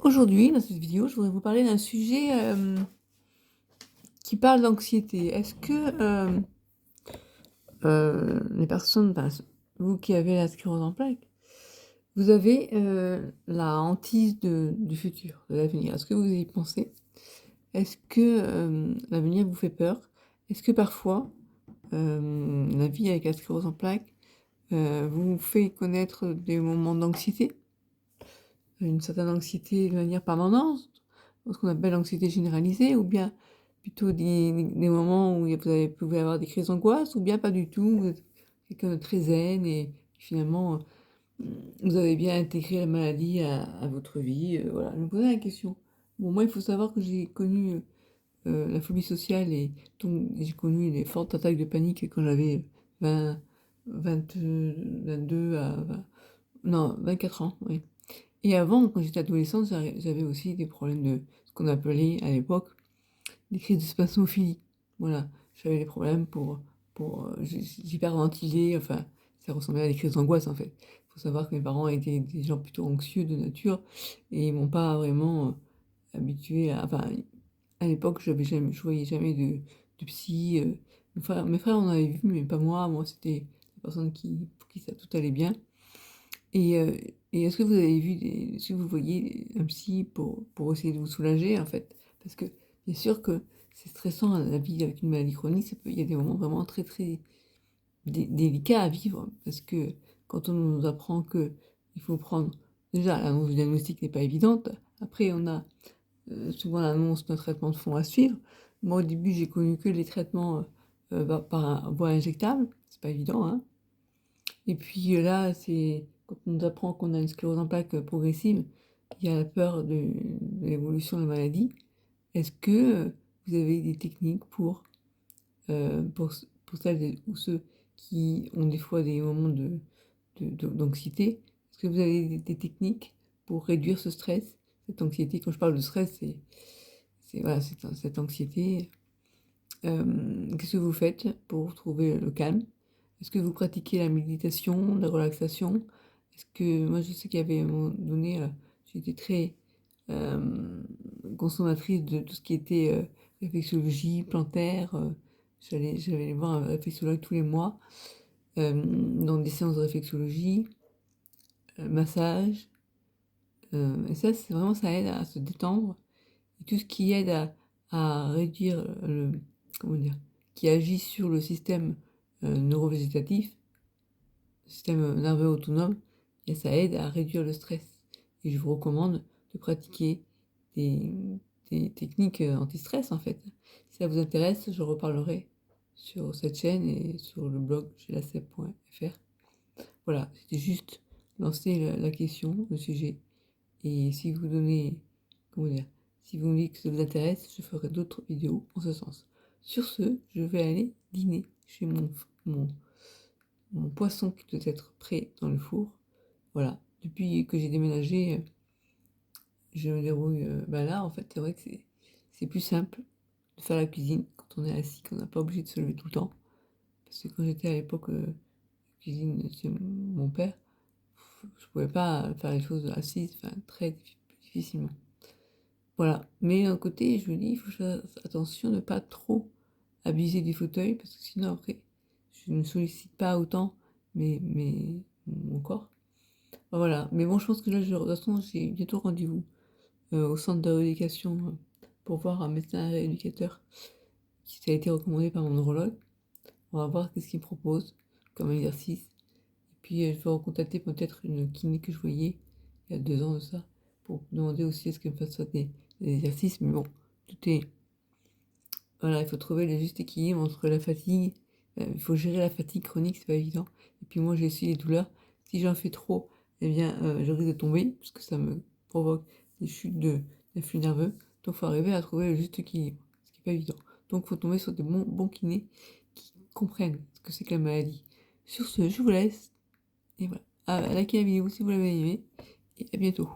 Aujourd'hui, dans cette vidéo, je voudrais vous parler d'un sujet qui parle d'anxiété. Est-ce que les personnes, vous qui avez la sclérose en plaques, vous avez la hantise du futur, de l'avenir? Est-ce que vous y pensez? Est-ce que l'avenir vous fait peur? Est-ce que parfois la vie avec la sclérose en plaques vous fait connaître des moments d'anxiété? Une certaine anxiété de manière permanente, ce qu'on appelle l'anxiété généralisée, ou bien plutôt des moments où pouvez avoir des crises d'angoisse, ou bien pas du tout, vous êtes quelqu'un de très zen et finalement vous avez bien intégré la maladie à votre vie. Voilà, je me posais la question. Bon, moi, il faut savoir que j'ai connu la phobie sociale et donc j'ai connu les fortes attaques de panique quand j'avais 20, 20, 22 à 20, non, 24 ans, oui. Et avant, quand j'étais adolescente, j'avais aussi des problèmes de ce qu'on appelait à l'époque des crises de spasmophilie. Voilà, j'avais des problèmes j'hyperventilais, enfin, ça ressemblait à des crises d'angoisse en fait. Il faut savoir que mes parents étaient des gens plutôt anxieux de nature et ils m'ont pas vraiment habitué à. Enfin, à l'époque, je voyais jamais de psy. Mes frères en avaient vu, mais pas moi. Moi, c'était des personnes pour qui ça tout allait bien. Et, euh, et est-ce que vous avez vu est-ce que vous voyez un psy pour essayer de vous soulager en fait? Parce que bien sûr que c'est stressant la vie avec une maladie chronique, il y a des moments vraiment très très délicats à vivre parce que quand on nous apprend que il faut prendre déjà l'annonce du diagnostic n'est pas évidente. Après on a souvent l'annonce d'un traitement de fond à suivre. Moi au début j'ai connu que les traitements par voie injectable, c'est pas évident, hein. Et puis là, c'est quand on nous apprend qu'on a une sclérose en plaques progressive, il y a la peur de l'évolution de la maladie. Est-ce que vous avez des techniques pour celles ou ceux qui ont des fois des moments d'anxiété? Est-ce que vous avez des techniques pour réduire ce stress, cette anxiété? Quand je parle de stress, voilà, cette anxiété. Qu'est-ce que vous faites pour trouver le calme? Est-ce que vous pratiquez la méditation, la relaxation? Est-ce que moi je sais qu'il y avait un moment donné, j'étais très consommatrice de tout ce qui était réflexologie, plantaire. J'allais aller voir un réflexologue tous les mois, dans des séances de réflexologie, massage. Et ça, c'est vraiment, ça aide à se détendre. Et tout ce qui aide à réduire comment dire, qui agit sur le système neurovégétatif, le système nerveux autonome, et ça aide à réduire le stress. Et je vous recommande de pratiquer des, des techniques anti-stress en fait. Si ça vous intéresse, je reparlerai sur cette chaîne et sur le blog gelacep.fr. Voilà, c'était juste lancer la question, le sujet. Et si vous donnez, comment dire, si vous me dites que ça vous intéresse, je ferai d'autres vidéos en ce sens. Sur ce, je vais aller dîner chez mon, mon poisson qui doit être prêt dans le four. Voilà, depuis que j'ai déménagé, je me débrouille. Là, en fait, c'est vrai que c'est plus simple de faire la cuisine quand on est assis, qu'on n'a pas obligé de se lever tout le temps. Parce que quand j'étais à l'époque cuisine chez mon père, je pouvais pas faire les choses assises, enfin très difficilement. Voilà, mais d'un côté, je me dis, il faut que je fasse attention de ne pas trop abuser du fauteuil, parce que sinon après, je ne sollicite pas autant mon corps. Enfin, voilà, mais bon, je pense que là, de toute façon, j'ai bientôt rendez-vous au centre de rééducation pour voir un médecin rééducateur qui a été recommandé par mon neurologue. On va voir qu'est-ce qu'il me propose comme exercice. Et puis, je vais recontacter peut-être une kiné que je voyais il y a 2 ans de ça, pour demander aussi est-ce qu'elle me fasse des exercices. Mais bon, tout est... Voilà, il faut trouver le juste équilibre entre la fatigue. Il faut gérer la fatigue chronique, c'est pas évident. Et puis moi, j'ai aussi les douleurs. Si j'en fais trop, eh bien, je risque de tomber, parce que ça me provoque des chutes d'influx nerveux. Donc, il faut arriver à trouver le juste équilibre, ce qui n'est pas évident. Donc, il faut tomber sur des bons kinés qui comprennent ce que c'est que la maladie. Sur ce, je vous laisse. Et voilà. Likez la vidéo si vous l'avez aimé. Et à bientôt.